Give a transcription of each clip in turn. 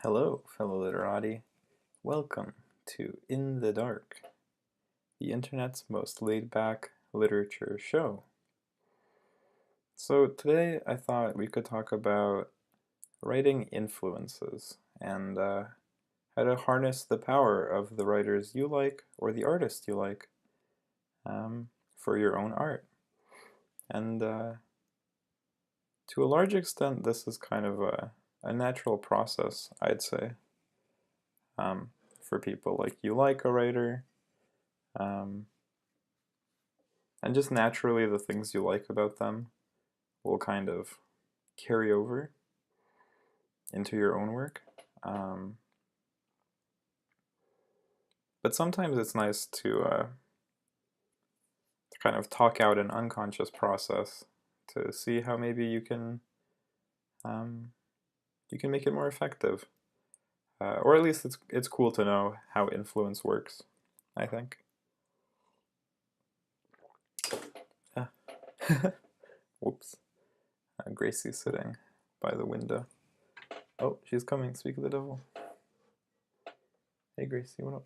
Hello, fellow literati. Welcome to In the Dark, the internet's most laid-back literature show. So today I thought we could talk about writing influences and how to harness the power of the writers you like or the artists you like for your own art. And to a large extent, this is kind of a natural process, I'd say, for people. Like, you like a writer, and just naturally the things you like about them will kind of carry over into your own work. But sometimes it's nice to kind of talk out an unconscious process to see how maybe you can make it more effective, or at least it's cool to know how influence works, I think. Whoops. Gracie's sitting by the window. Oh, she's coming. Speak of the devil. Hey, Gracie, what up?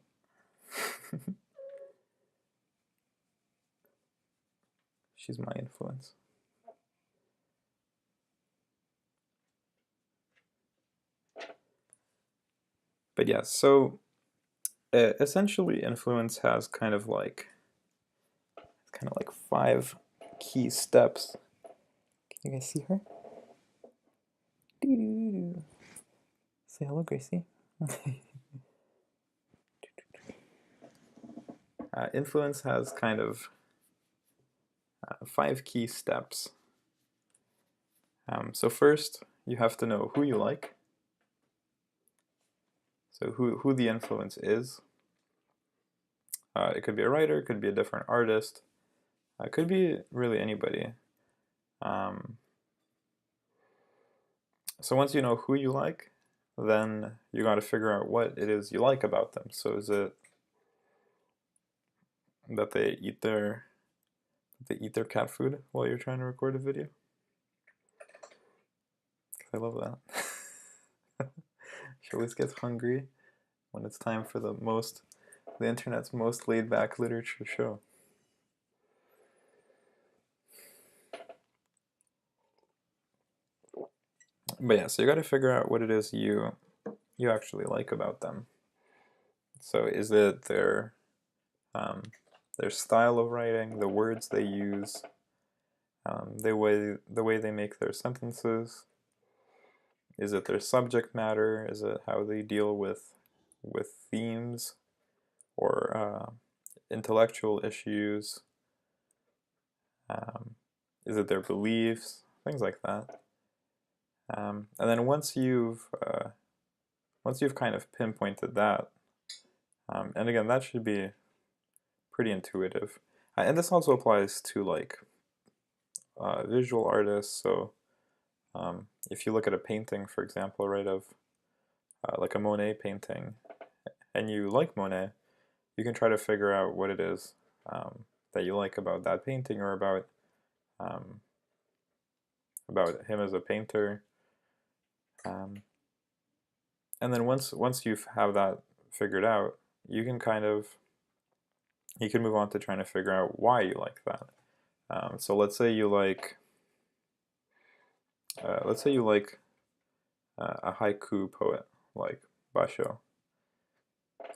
She's my influence. But yeah, so essentially influence has kind of like 5 key steps. Can you guys see her? Say hello, Gracie. Influence has kind of 5 key steps. So first, you have to know who you like. So who the influence is. It could be a writer, it could be a different artist, it could be really anybody. So once you know who you like, then you got to figure out what it is you like about them. So is it that they eat their cat food while you're trying to record a video? I love that. She always gets hungry when it's time for the internet's most laid-back literature show. But yeah, so you got to figure out what it is you actually like about them. So is it their style of writing, the words they use, the way they make their sentences? Is it their subject matter? Is it how they deal with themes or intellectual issues? Is it their beliefs? Things like that. And then once you've kind of pinpointed that, and again, that should be pretty intuitive. And this also applies to like visual artists. So if you look at a painting, for example, right, of like a Monet painting, and you like Monet, you can try to figure out what it is that you like about that painting, or about him as a painter. And then once you have that figured out, you can move on to trying to figure out why you like that. So let's say you like a haiku poet like Basho.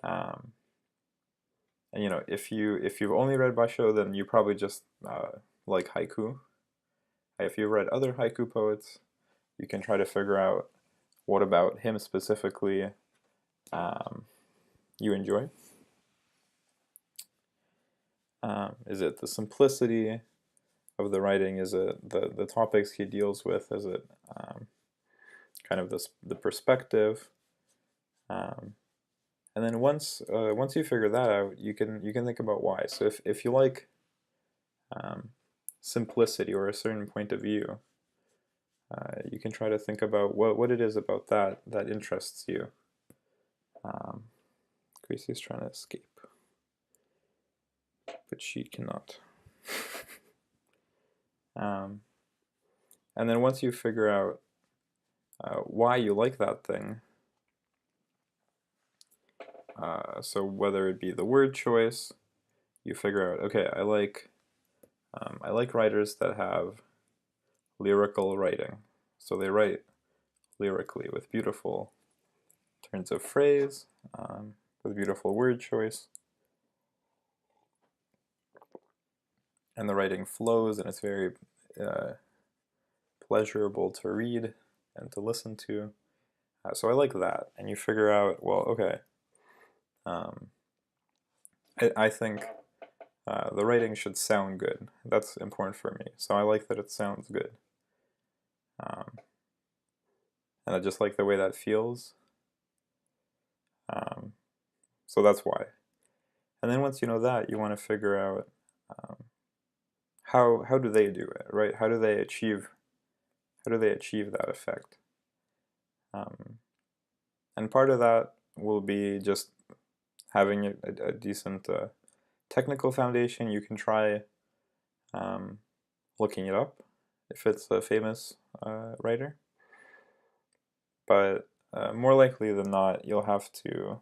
And you know, if you've only read Basho, then you probably just like haiku. If you've read other haiku poets, you can try to figure out what about him specifically you enjoy. Is it the simplicity of the writing? Is it the topics he deals with? Is it kind of the perspective? And then once you figure that out, you can think about why. So if you like simplicity or a certain point of view, you can try to think about what it is about that interests you. Gracie's trying to escape, but she cannot. And then once you figure out why you like that thing, So whether it be the word choice, you figure out, okay, I like writers that have lyrical writing. So they write lyrically with beautiful turns of phrase, with beautiful word choice. And the writing flows and it's very pleasurable to read and to listen to. So I like that. And you figure out, well, okay, I think the writing should sound good. That's important for me. So I like that it sounds good. And I just like the way that feels. So that's why. And then once you know that, you want to figure out how do they do it, right? How do they achieve that effect? And part of that will be just having a decent technical foundation. You can try looking it up if it's a famous writer. But more likely than not, you'll have to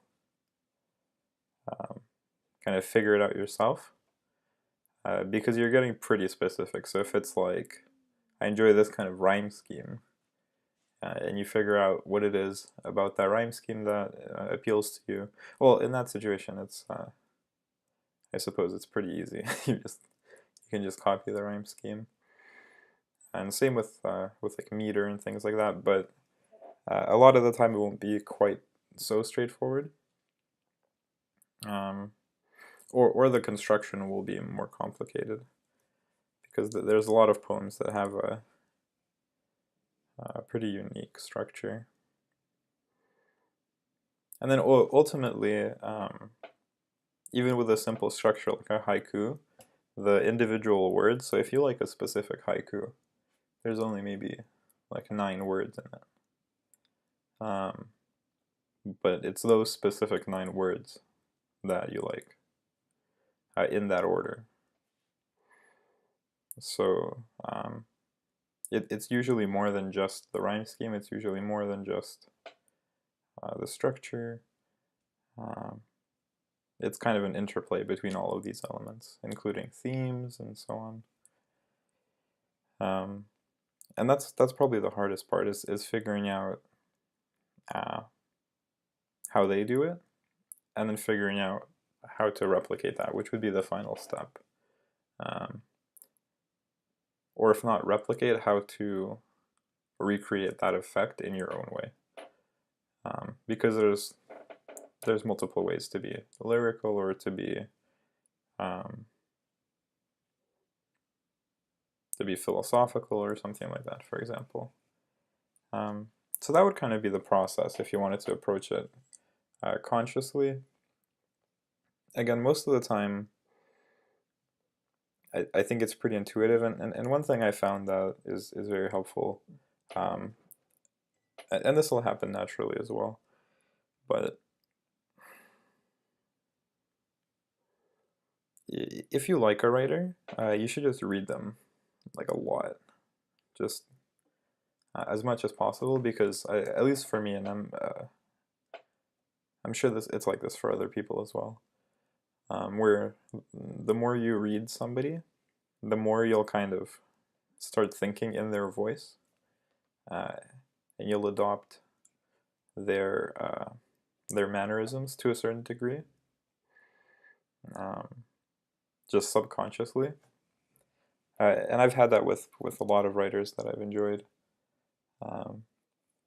kind of figure it out yourself because you're getting pretty specific. So if it's like, I enjoy this kind of rhyme scheme, and you figure out what it is about that rhyme scheme that appeals to you. Well, in that situation, it's I suppose it's pretty easy. you can just copy the rhyme scheme, and same with like meter and things like that. But a lot of the time, it won't be quite so straightforward. Or the construction will be more complicated because there's a lot of poems that have a pretty unique structure. And then ultimately, even with a simple structure like a haiku, the individual words, so if you like a specific haiku, there's only maybe like 9 words in it. But it's those specific 9 words that you like in that order. So it's usually more than just the rhyme scheme, it's usually more than just the structure. It's kind of an interplay between all of these elements, including themes and so on. And that's probably the hardest part is figuring out how they do it, and then figuring out how to replicate that, which would be the final step. Or if not replicate, how to recreate that effect in your own way. Because there's multiple ways to be lyrical or to be philosophical or something like that, for example. So that would kind of be the process if you wanted to approach it consciously. Again, most of the time, I think it's pretty intuitive, and one thing I found that is very helpful, and this will happen naturally as well, but if you like a writer, you should just read them like a lot, just as much as possible, because at least for me, and I'm sure it's like this for other people as well, where the more you read somebody, the more you'll kind of start thinking in their voice, and you'll adopt their mannerisms to a certain degree, just subconsciously. And I've had that with a lot of writers that I've enjoyed.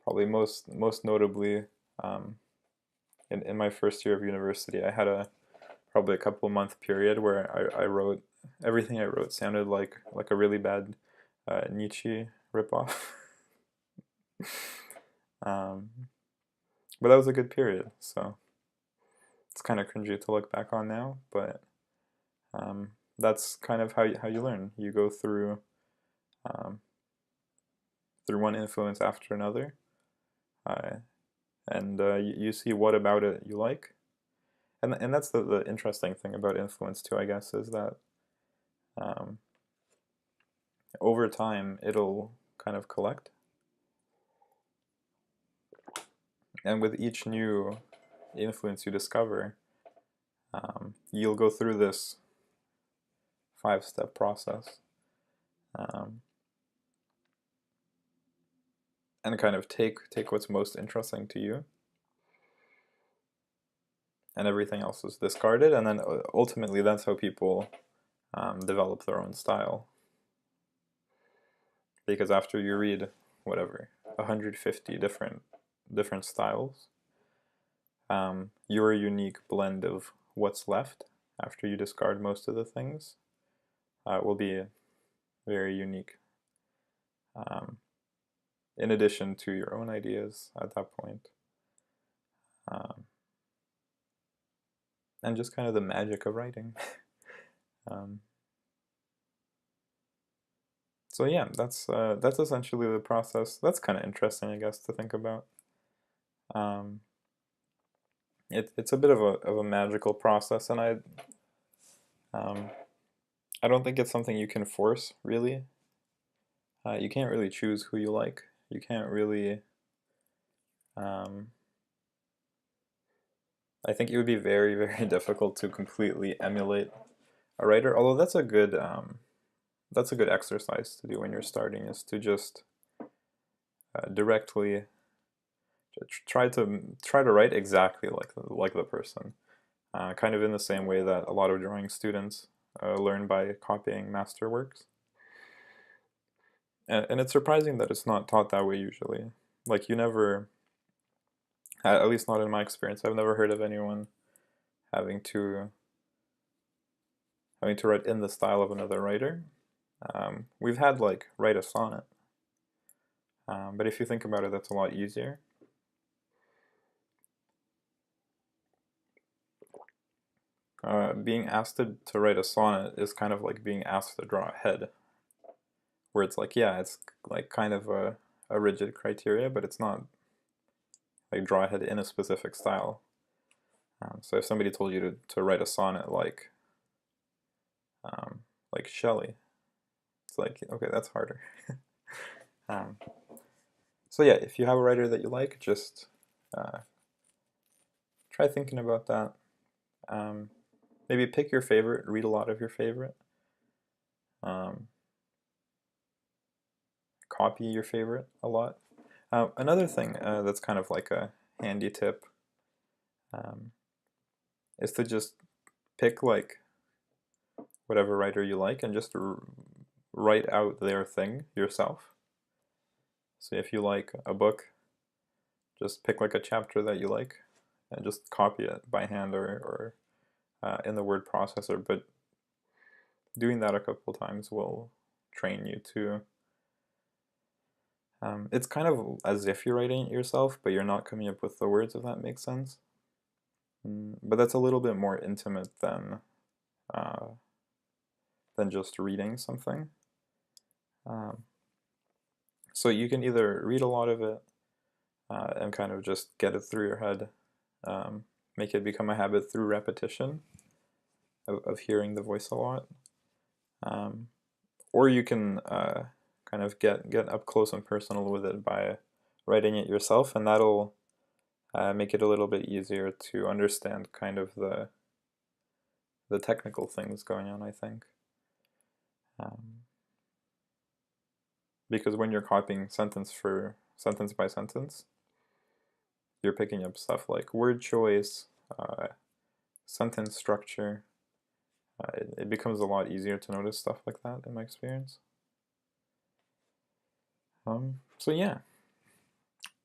Probably most notably, in my first year of university, I had probably a couple-month period where I wrote, everything I wrote sounded like a really bad Nietzsche ripoff. But that was a good period, so it's kind of cringy to look back on now, but that's kind of how you learn. You go through one influence after another, and you see what about it you like, and that's the interesting thing about influence too, I guess, is that over time it'll kind of collect, and with each new influence you discover, you'll go through this 5-step process and kind of take what's most interesting to you, and everything else is discarded, and then ultimately that's how people develop their own style. Because after you read whatever 150 different styles, your unique blend of what's left after you discard most of the things will be very unique, in addition to your own ideas at that point. And just kind of the magic of writing. So yeah, that's essentially the process. That's kind of interesting, I guess, to think about. It's a bit of a magical process, and I don't think it's something you can force, really. You can't really choose who you like. You can't really. I think it would be very, very difficult to completely emulate a writer. Although that's a good exercise to do when you're starting, is to just directly try to write exactly like the person, kind of in the same way that a lot of drawing students learn by copying masterworks. And it's surprising that it's not taught that way usually. Like, you never, at least not in my experience, I've never heard of anyone having to write in the style of another writer. We've had like write a sonnet, but if you think about it, that's a lot easier. Being asked to write a sonnet is kind of like being asked to draw a head, where it's like, yeah, it's like kind of a rigid criteria, but it's not like draw a head in a specific style. So if somebody told you to write a sonnet like Shelley, it's like, okay, that's harder. So yeah, if you have a writer that you like, just try thinking about that. Maybe pick your favorite, read a lot of your favorite. Copy your favorite a lot. Another thing that's kind of like a handy tip is to just pick like whatever writer you like and just write out their thing yourself. So if you like a book, just pick like a chapter that you like and just copy it by hand or in the word processor. But doing that a couple times will train you to. It's kind of as if you're writing it yourself, but you're not coming up with the words, if that makes sense. But that's a little bit more intimate than just reading something. So you can either read a lot of it and kind of just get it through your head, make it become a habit through repetition of hearing the voice a lot, or you can kind of get up close and personal with it by writing it yourself, and that'll make it a little bit easier to understand kind of the technical things going on, I think. Because when you're copying sentence by sentence, you're picking up stuff like word choice, sentence structure. It becomes a lot easier to notice stuff like that in my experience. So yeah,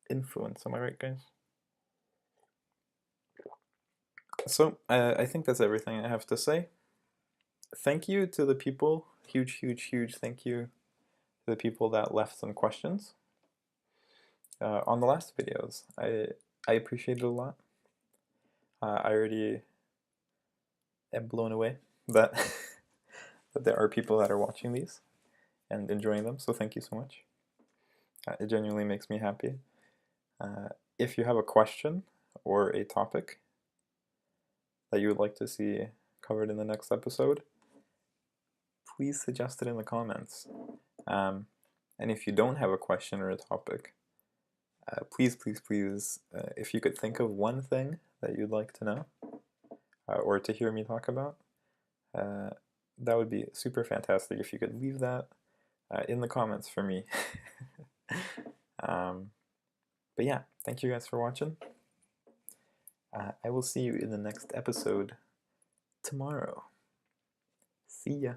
influence, am I right, guys? So I think that's everything I have to say. Thank you to the people, huge thank you to the people that left some questions on the last videos. I appreciate it a lot. I already am blown away that that there are people that are watching these and enjoying them, so thank you so much. It genuinely makes me happy. If you have a question or a topic that you would like to see covered in the next episode, please suggest it in the comments. And if you don't have a question or a topic, please, if you could think of one thing that you'd like to know or to hear me talk about, that would be super fantastic if you could leave that in the comments for me. But yeah, thank you guys for watching. I will see you in the next episode tomorrow. See ya.